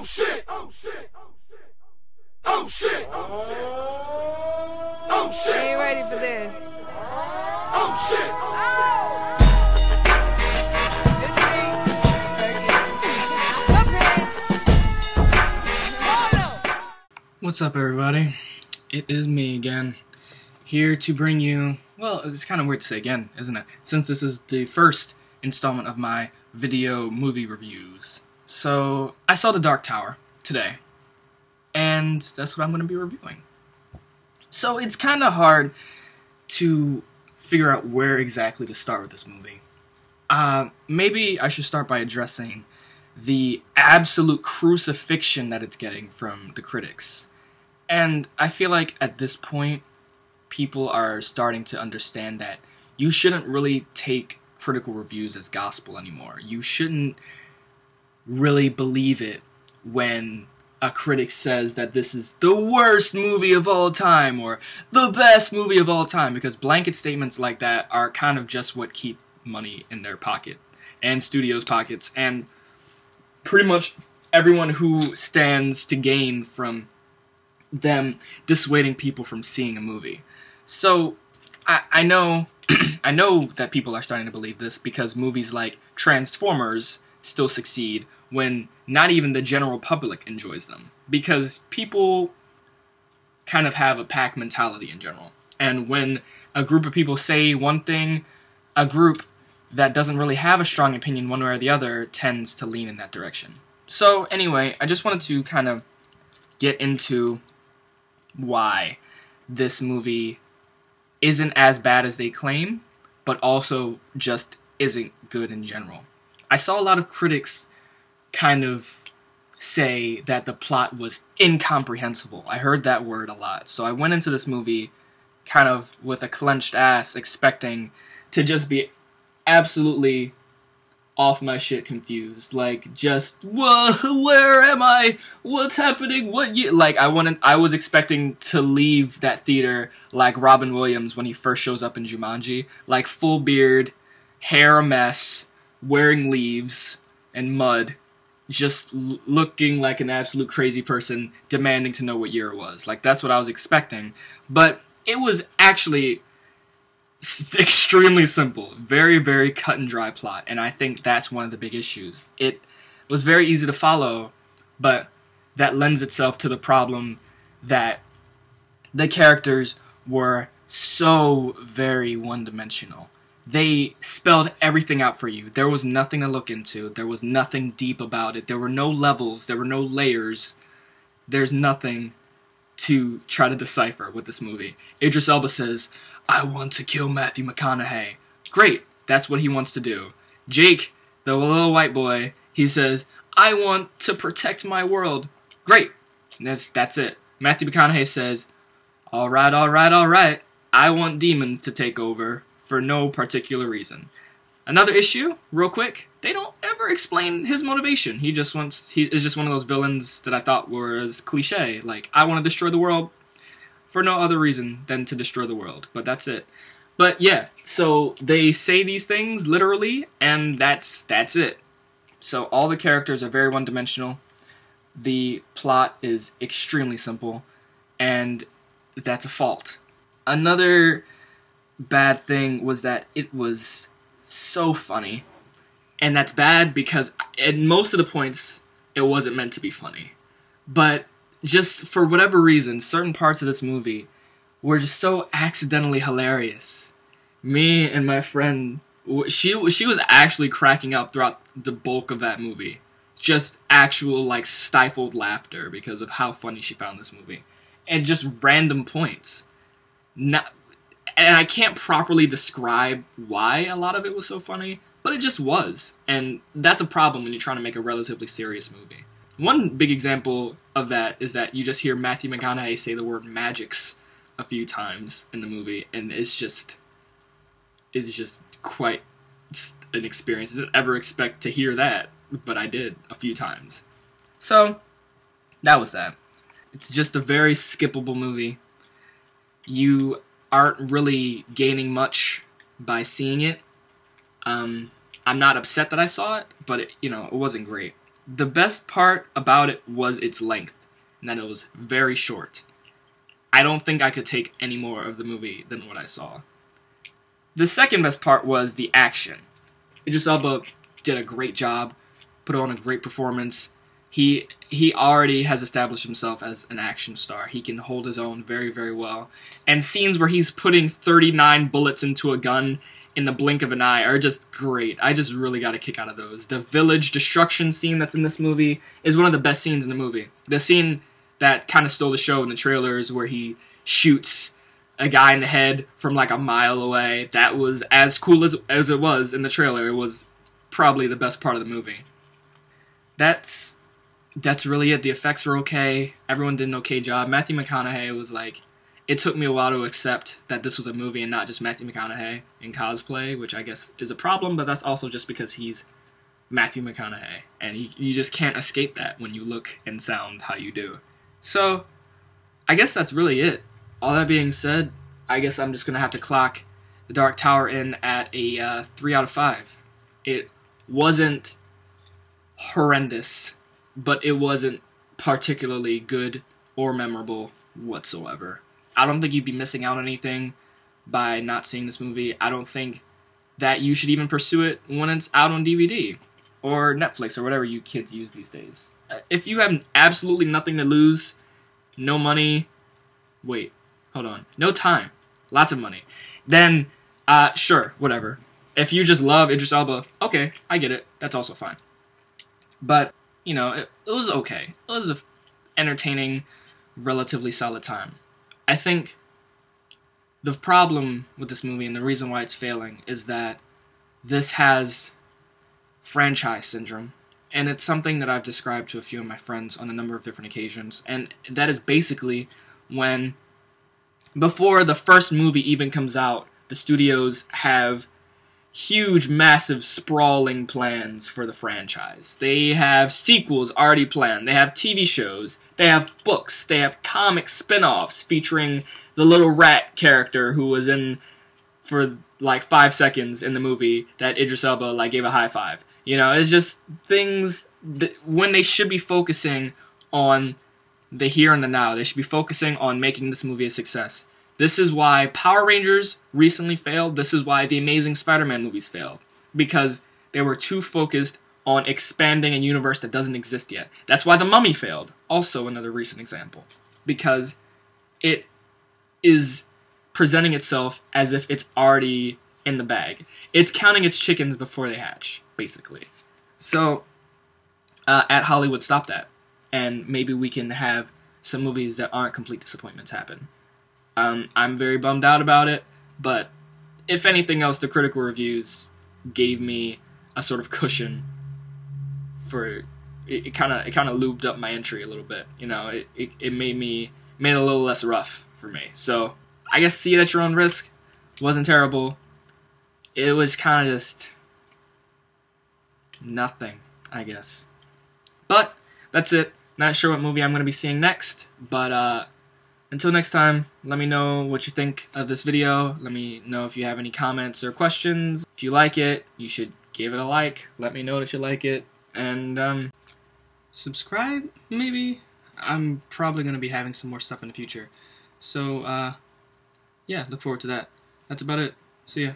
Oh shit! Oh shit! Oh shit! Oh shit! I ain't ready for this. Oh shit! What's up, everybody? It is me again, here to bring you, well, it's kind of weird to say again, isn't it? Since this is the first installment of my video movie reviews. So, I saw The Dark Tower today, and that's what I'm going to be reviewing. So, it's kind of hard to figure out where exactly to start with this movie. Maybe I should start by addressing the absolute crucifixion that it's getting from the critics. And I feel like at this point, people are starting to understand that you shouldn't really take critical reviews as gospel anymore. You shouldn't really believe it when a critic says that this is the worst movie of all time or the best movie of all time, because blanket statements like that are kind of just what keep money in their pocket and studios' pockets, and pretty much everyone who stands to gain from them dissuading people from seeing a movie. So I know I know that people are starting to believe this because movies like Transformers still succeed when not even the general public enjoys them, because people kind of have a pack mentality in general. And when a group of people say one thing, a group that doesn't really have a strong opinion one way or the other tends to lean in that direction. So anyway, I just wanted to kind of get into why this movie isn't as bad as they claim, but also just isn't good in general. I saw a lot of critics kind of say that the plot was incomprehensible. I heard that word a lot. So I went into this movie kind of with a clenched ass, expecting to just be absolutely off my shit confused. Like, just, whoa, where am I? What's happening? I was expecting to leave that theater like Robin Williams when he first shows up in Jumanji. Like, full beard, hair a mess, wearing leaves and mud, just looking like an absolute crazy person, demanding to know what year it was. Like, that's what I was expecting. But it was actually extremely simple. Very, very cut and dry plot. And I think that's one of the big issues. It was very easy to follow, but that lends itself to the problem that the characters were so very one-dimensional. They spelled everything out for you. There was nothing to look into. There was nothing deep about it. There were no levels. There were no layers. There's nothing to try to decipher with this movie. Idris Elba says, "I want to kill Matthew McConaughey." Great, that's what he wants to do. Jake, the little white boy, he says, "I want to protect my world." Great, that's it. Matthew McConaughey says, alright, I want demons to take over for no particular reason. Another issue, real quick, they don't ever explain his motivation. He is just one of those villains that I thought were as cliche, like, I want to destroy the world for no other reason than to destroy the world, but that's it. But yeah, so they say these things literally, and that's it. So all the characters are very one-dimensional. The plot is extremely simple, and that's a fault. Another bad thing was that it was so funny, and that's bad because at most of the points it wasn't meant to be funny. But just for whatever reason, certain parts of this movie were just so accidentally hilarious. Me and my friend, she was actually cracking up throughout the bulk of that movie. Just actual, like, stifled laughter because of how funny she found this movie. And just random points. And I can't properly describe why a lot of it was so funny, but it just was. And that's a problem when you're trying to make a relatively serious movie. One big example of that is that you just hear Matthew McConaughey say the word magics a few times in the movie, and it's just quite an experience. I didn't ever expect to hear that, but I did a few times. So, that was that. It's just a very skippable movie. You aren't really gaining much by seeing it. I'm not upset that I saw it, but it wasn't great. The best part about it was its length, and that it was very short. I don't think I could take any more of the movie than what I saw. The second best part was the action. Idris Elba did a great job, put on a great performance. He already has established himself as an action star. He can hold his own very, very well. And scenes where he's putting 39 bullets into a gun in the blink of an eye are just great. I just really got a kick out of those. The village destruction scene that's in this movie is one of the best scenes in the movie. The scene that kind of stole the show in the trailers where he shoots a guy in the head from like a mile away. That was as cool as it was in the trailer. It was probably the best part of the movie. That's really it. The effects were okay. Everyone did an okay job. Matthew McConaughey was like, it took me a while to accept that this was a movie and not just Matthew McConaughey in cosplay, which I guess is a problem, but that's also just because he's Matthew McConaughey, and you just can't escape that when you look and sound how you do. So, I guess that's really it. All that being said, I guess I'm just going to have to clock The Dark Tower in at a 3 out of 5. It wasn't horrendous, but it wasn't particularly good or memorable whatsoever. I don't think you'd be missing out on anything by not seeing this movie. I don't think that you should even pursue it when it's out on DVD or Netflix or whatever you kids use these days. If you have absolutely nothing to lose, no money, wait, hold on, no time, lots of money, then sure, whatever. If you just love Idris Elba, okay, I get it, that's also fine. But, you know, it was okay. It was an entertaining, relatively solid time. I think the problem with this movie and the reason why it's failing is that this has franchise syndrome. And it's something that I've described to a few of my friends on a number of different occasions. And that is basically when, before the first movie even comes out, the studios have huge, massive, sprawling plans for the franchise. They have sequels already planned. They have TV shows. They have books. They have comic spin-offs featuring the little rat character who was in for like 5 seconds in the movie that Idris Elba like gave a high five. You know, it's just things that when they should be focusing on the here and the now. They should be focusing on making this movie a success. This is why Power Rangers recently failed. This is why the Amazing Spider-Man movies failed. Because they were too focused on expanding a universe that doesn't exist yet. That's why The Mummy failed. Also another recent example. Because it is presenting itself as if it's already in the bag. It's counting its chickens before they hatch, basically. So, at Hollywood, stop that. And maybe we can have some movies that aren't complete disappointments happen. I'm very bummed out about it, but if anything else, the critical reviews gave me a sort of cushion for it. Kind of lubed up my entry a little bit. You know, it made it a little less rough for me. So I guess see it at your own risk. Wasn't terrible. It was kind of just nothing, I guess. But that's it. Not sure what movie I'm going to be seeing next, but until next time, let me know what you think of this video. Let me know if you have any comments or questions. If you like it, you should give it a like. Let me know that you like it. And subscribe, maybe? I'm probably going to be having some more stuff in the future. So, yeah, look forward to that. That's about it. See ya.